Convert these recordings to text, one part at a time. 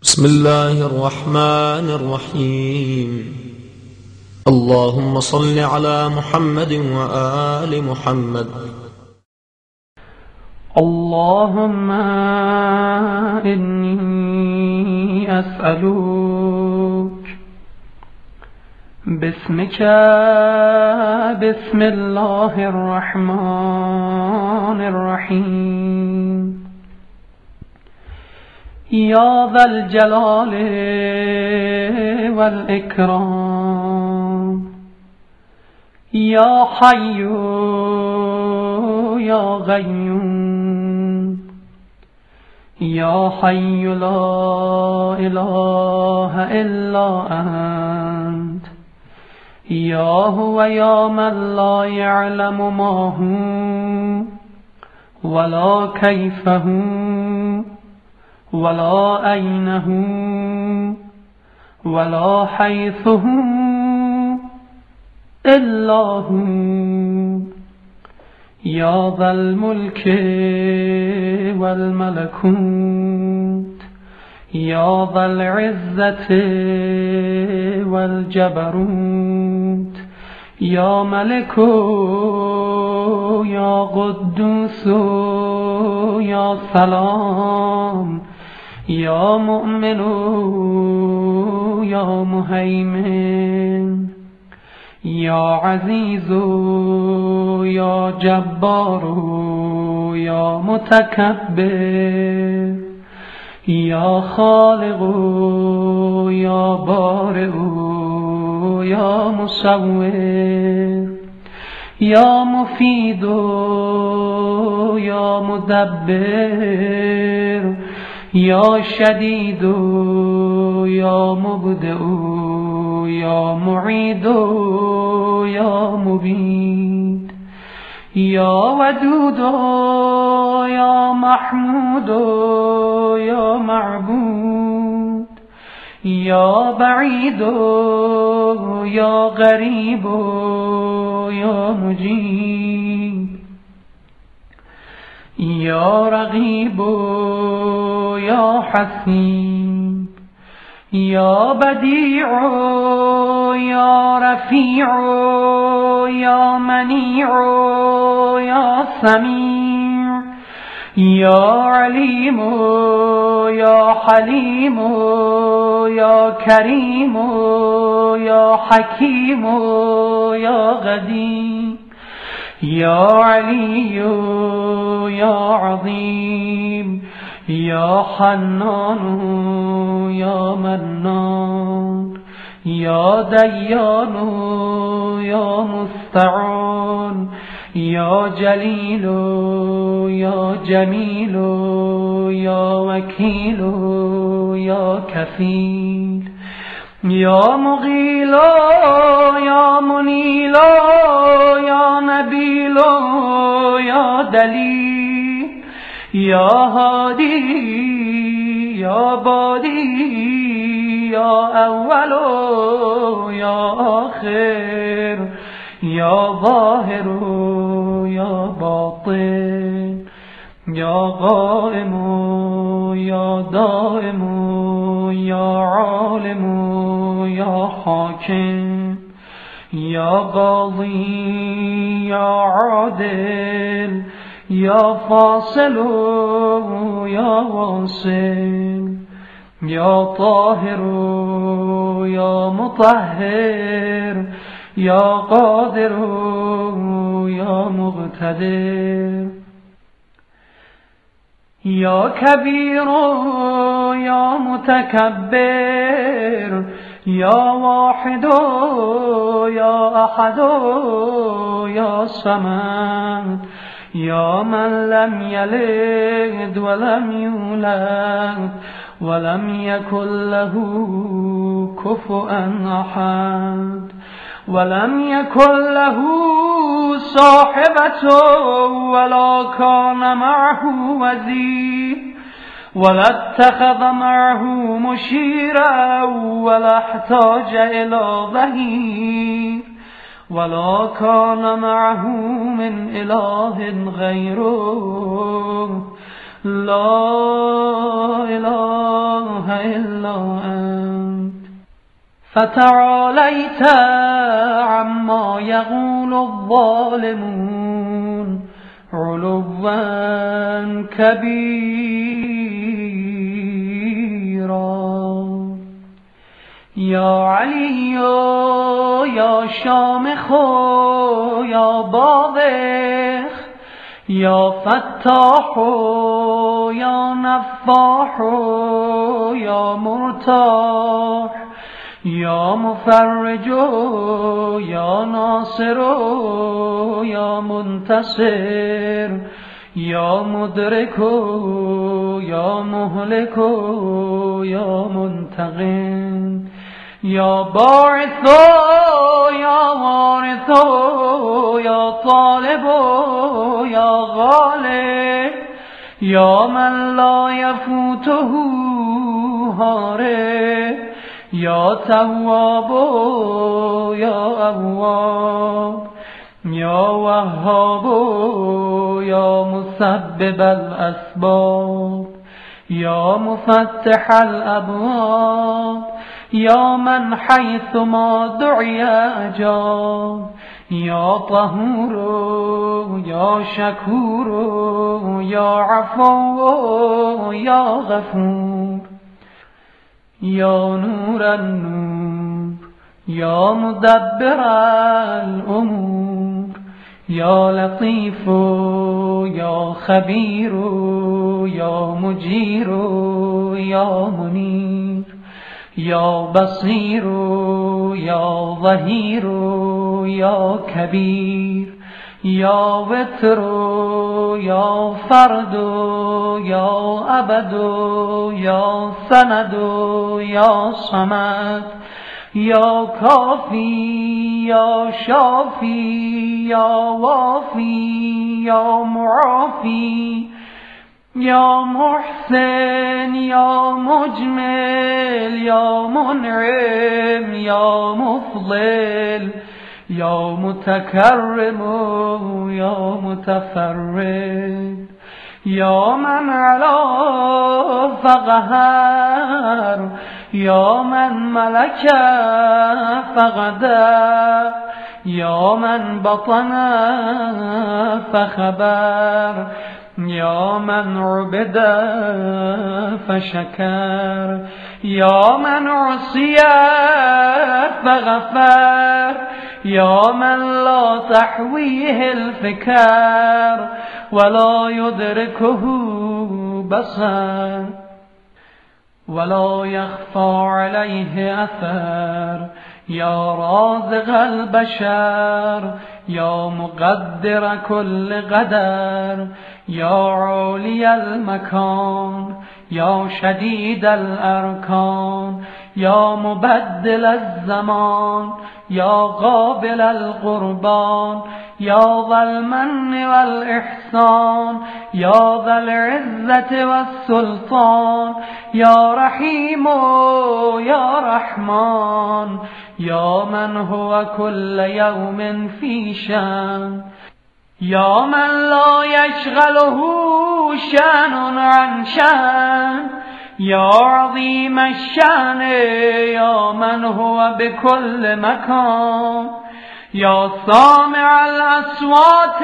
بسم الله الرحمن الرحيم. اللهم صل على محمد وآل محمد. اللهم إني أسألك باسمك بسم الله الرحمن الرحيم يا ذا الجلال والإكرام يا حي يا قيوم يا حي لا إله إلا أنت يا هو يا من لا يعلم ما هو ولا كيف هو ولا أين هو ولا حيث هو إلا هو يا ذا الملك والملكوت يا ذا العزة والجبروت يا ملك يا قدوس يا سلام يا مؤمن يا مهيمن يا عزيز يا جبار يا متكبر يا خالق يا بارئ يا مصور يا مفيد يا مدبر يا شديد يا مبدئ يا معيد يا مبيد يا ودود يا محمود يا معبود يا بعيد يا غريب يا مجيب يا رغيب يا حسيب يا بديع يا رفيع يا منيع يا سميع يا عليم يا حليم يا كريم يا حكيم يا قدير يا علي يا عظيم يا حنان يا منان يا ديان يا مستعان يا جليل يا جميل يا وكيل يا كفيل يا مغيل يا منيل يا نبيل يا دليل يا هادي يا بادي يا أول يا آخر يا ظاهر يا باطن يا قائم يا دائم يا عالم يا حاكم يا قاضي يا عادل يا فاصل يا واصل يا طاهر يا مطهر يا قادر يا مقتدر يا كبير يا متكبر يا واحد يا أحد يا صمد يا من لم يلد ولم يولد ولم يكن له كفوا أحد ولم يكن له صاحبة ولا كان معه وزير ولا اتخذ معه مشيرا ولا احتاج إلى ظهير ولا كان معه من إله غيره لا إله إلا أنت فتعاليت عما يقول الظالمون علوا كبيرا يا علي يا شامخ يا باذخ يا فتاح يا نفاح يا مرتاح يا مفرج يا ناصر يا منتصر يا مدرك يا مهلك يا منتقم يا باعث يا وارث يا طالب يا غالب يا من لا يفوته هارب يا تواب يا أواب يا وهاب يا مسبب الأسباب يا مفتح الأبواب يا من حيث ما دعي أجاب يا طهور يا شكور يا عفو يا غفور يا نور النور يا مدبر الأمور يا لطيف يا خبير يا مجير يا منير يا بصير يا ظهير يا كبير يا وتر يا فرد يا أبد يا سند يا صمد يا كافي يا شافي يا وافي يا معافي يا محسن يا مجمل يا منعم يا مفضل يا متكرم يا متفرد يا من علا فقهر يا من ملك فقدر يا من بطن فخبر يا من عبد فشكر يا من عصي فغفر يا من لا تحويه الفكر ولا يدركه بصر ولا يخفى عليه أثر يا رازق البشر يا مقدر كل قدر يا عالي المكان يا شديد الأركان يا مبدل الزمان يا قابل القربان يا ذا المن والإحسان يا ذا العزة والسلطان يا رحيم يا رحمن يا من هو كل يوم في شان يا من لا يشغله شان عن شان يا عظيم الشان يا من هو بكل مكان يا سامع الأصوات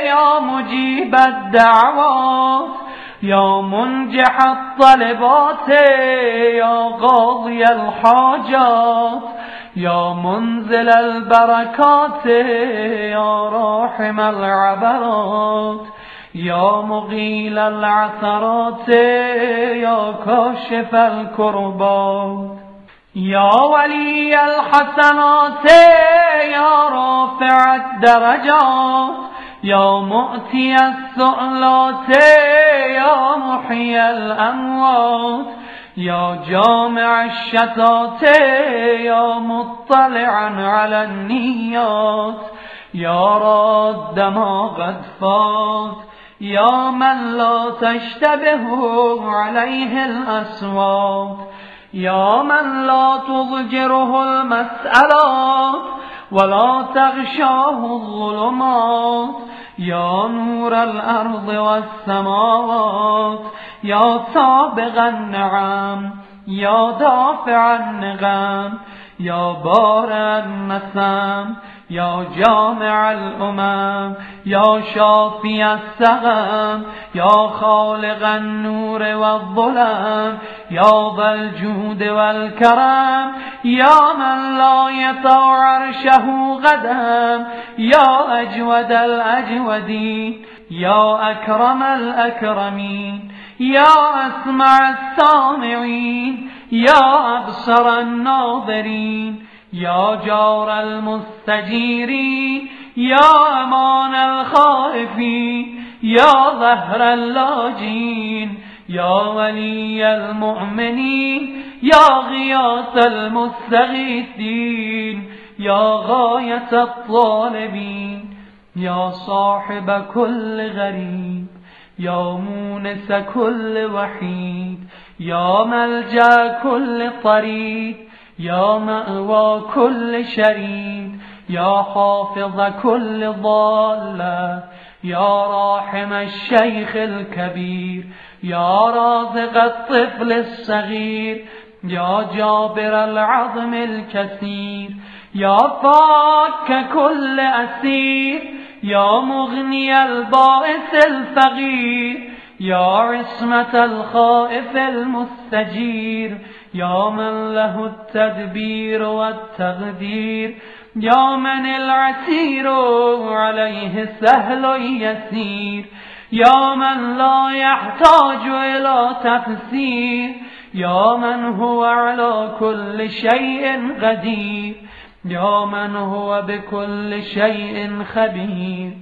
يا مجيب الدعوات يا منجح الطلبات يا قاضي الحاجات يا منزل البركات يا راحم العبرات يا مغيل العثرات يا كاشف الكربات يا ولي الحسنات يا رافع الدرجات يا مؤتي السؤلات يا محيي الأموات يا جامع الشتات يا مطلعا على النيات يا راد ما قد فات يا من لا تشتبه عليه الأصوات يا من لا تضجره المسألات ولا تغشاه الظلمات يا نور الأرض والسماوات يا سابغ النعم يا دافع النغم يا بارئ النسم يا جامع الأمم يا شافي السقم يا خالق النور والظلم يا ذا الجود والكرم يا من لا يطع عرشه قدم يا أجود الأجودين يا أكرم الأكرمين يا أسمع السامعين يا أبصر الناظرين يا جار المستجيرين يا أمان الخائفين يا ظهر اللاجين يا ولي المؤمنين يا غياث المستغيثين يا غاية الطالبين يا صاحب كل غريب يا مونس كل وحيد يا ملجأ كل طريد يا مأوى كل شريد يا حافظ كل ضالة يا راحم الشيخ الكبير يا رازق الطفل الصغير يا جابر العظم الكثير يا فاك كل أسير يا مغني البائس الفقير يا عصمة الخائف المستجير يا من له التدبير والتقدير يا من العسير عليه سهل يسير يا من لا يحتاج إلى تفسير يا من هو على كل شيء قدير يا من هو بكل شيء خبير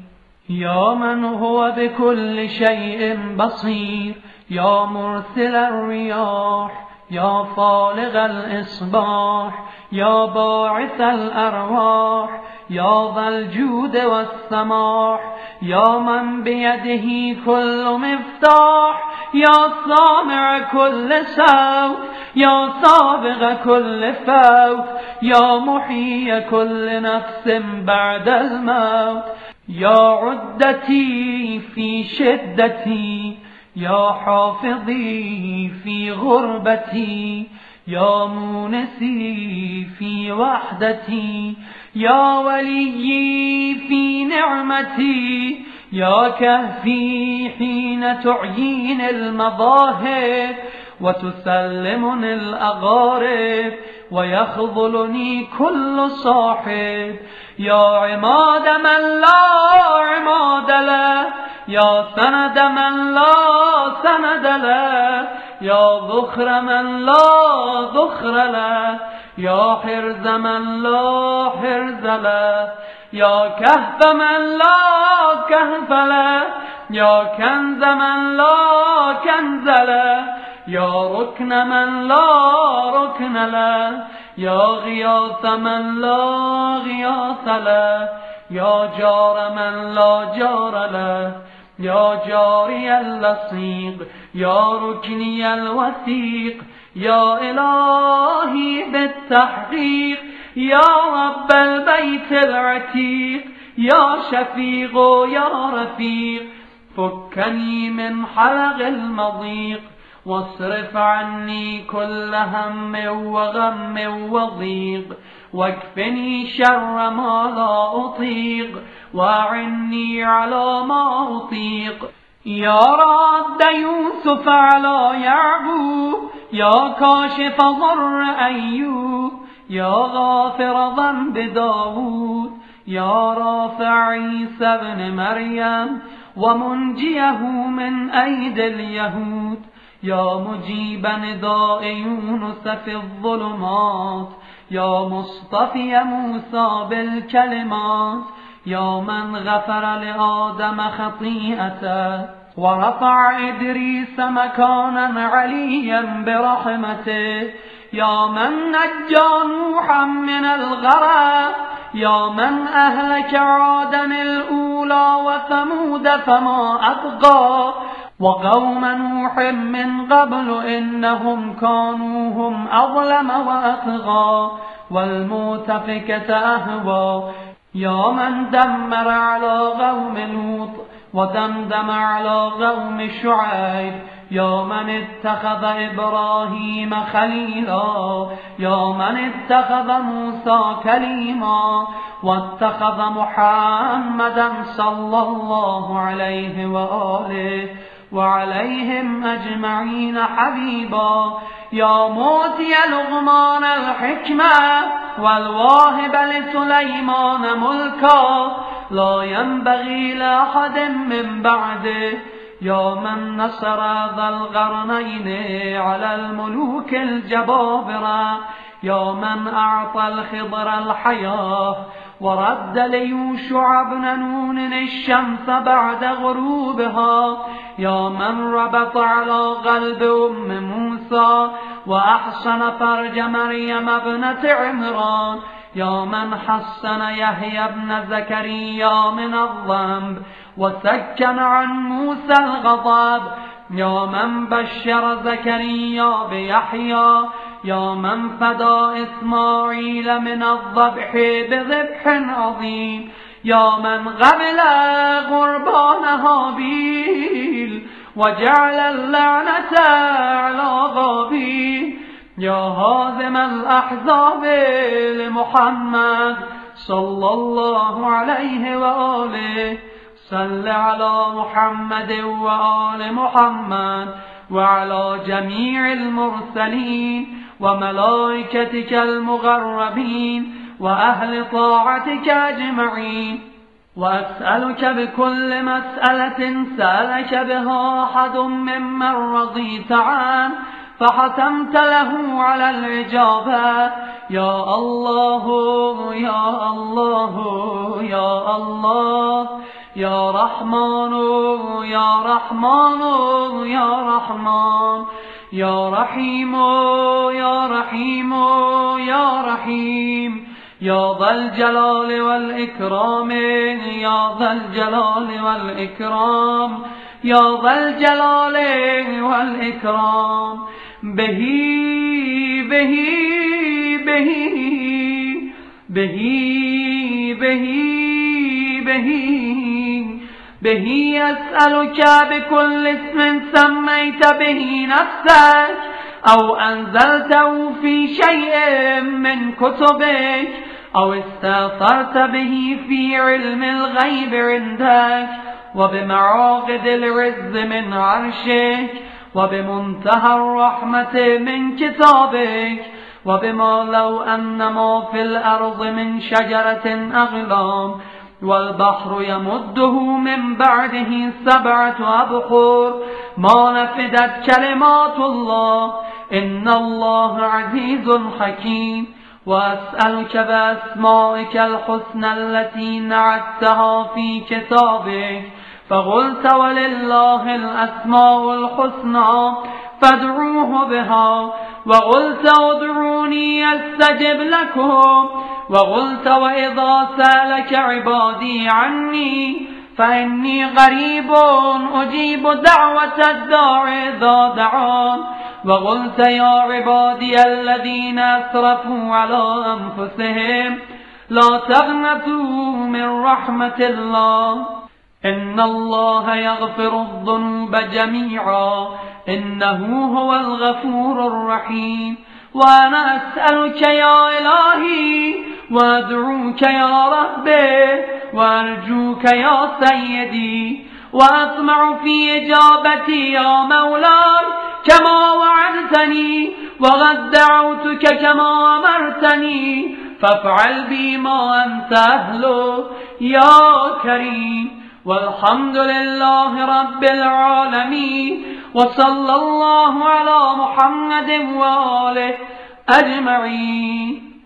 يا من هو بكل شيء بصير يا مرسل الرياح يا فالق الإصباح يا باعث الأرواح يا ذا الجود والسماح يا من بيده كل مفتاح يا سامع كل صوت يا سابق كل فوت يا محيي كل نفس بعد الموت يا عدتي في شدتي يا حافظي في غربتي يا مونسي في وحدتي يا وليي في نعمتي يا كهفي حين تعيين المظاهر وتسلمني الأغارب ويخذلني كل صاحب يا عماد من لا عماد له يا سند من لا سند له يا ذخر من لا ذخر له يا حرز من لا حرز له يا كهف من لا كهف له يا كنز من لا كنز له يا ركن من لا ركن له يا غياث من لا غياث له يا جار من لا جار له يا جاري اللصيق يا ركني الوثيق يا إلهي بالتحقيق يا رب البيت العتيق يا شفيق يا رفيق فكني من حلق المضيق واصرف عني كل هم وغم وضيق واكفني شر ما لا أطيق وأعني على ما أطيق يا راد يوسف على يعقوب يا كاشف ضر أيوب يا غافر ذنب داود يا رافع عيسى ابن مريم ومنجيه من أيدي اليهود يا مجيب نداء يونس في الظلمات، يا مصطفي موسى بالكلمات، يا من غفر لآدم خطيئته ورفع إدريس مكانا عليا برحمته، يا من نجى نوحا من الغرق، يا من أهلك عادا الأولى وثمود فما أطغى، وقوم نوح من قبل إنهم كانوا هم أظلم وأطغى، والمؤتفكة أهوى، يا من دمر على قوم لوط ودمدم على قوم شعيب، يا من اتخذ إبراهيم خليلا، يا من اتخذ موسى كليما، واتخذ محمدا صلى الله عليه وآله وعليهم أجمعين حبيبا، يا موتي لقمان الحكمة والواهب لسليمان ملكا، لا ينبغي لأحد من بعده، يا من نصر ذا القرنين على الملوك الجبابرة، يا من أعطى الخضر الحياة ورد ليوشع بن نون الشمس بعد غروبها، يا من ربط على قلب أم موسى وأحسن فرج مريم ابنة عمران، يا من حسن يحيى بن زكريا من الذنب وسكن عن موسى الغضب، يا من بشر زكريا بيحيى، يا من فدى إسماعيل من الذبح بذبح عظيم، يا من قبل قربان هابيل وجعل اللعنة على قابيل، يا هازم الأحزاب لمحمد صلى الله عليه وآله، صل على محمد وآل محمد وعلى جميع المرسلين وملائكتك المقربين وأهل طاعتك أجمعين، وأسألك بكل مسألة سألك بها أحد ممن رضيت عنه فحتمت له على الإجابة، يا الله يا الله يا الله، يا رحمن يا رحمن يا رحمن، يا رحيم يا رحيم يا رحيم، يا ذا الجلال والإكرام يا ذا الجلال والإكرام، يا ذا الجلال والإكرام، به به به به به به به أسألك بكل اسم سميت به نفسك أو أنزلته في شيء من كتبك أو استأثرت به في علم الغيب عندك وبمعاقد العز من عرشك وبمنتهى الرحمة من كتابك وبما لو أن ما في الأرض من شجرة أغلام والبحر يمده من بعده 7 أبحر ما نفدت كلمات الله إن الله عزيز حكيم. وأسألك بأسمائك الحسنى التي نعتها في كتابك فقلت ولله الأسماء الحسنى فادعوه بها وقلت ادعوني أستجب لكم وقلت وإذا سألك عبادي عني فإني قريب أجيب دعوة الداعي إذا دعان وقلت يا عبادي الذين أسرفوا على أنفسهم لا تقنطوا من رحمة الله إن الله يغفر الذنوب جميعا إنه هو الغفور الرحيم. وأنا أسألك يا إلهي وأدعوك يا ربي وأرجوك يا سيدي وأطمع في إجابتي يا مولاي كما وعدتني وقد دعوتك كما أمرتني فافعل بي ما أنت أهله يا كريم. والحمد لله رب العالمين، وصلى الله على محمد وآله أجمعين.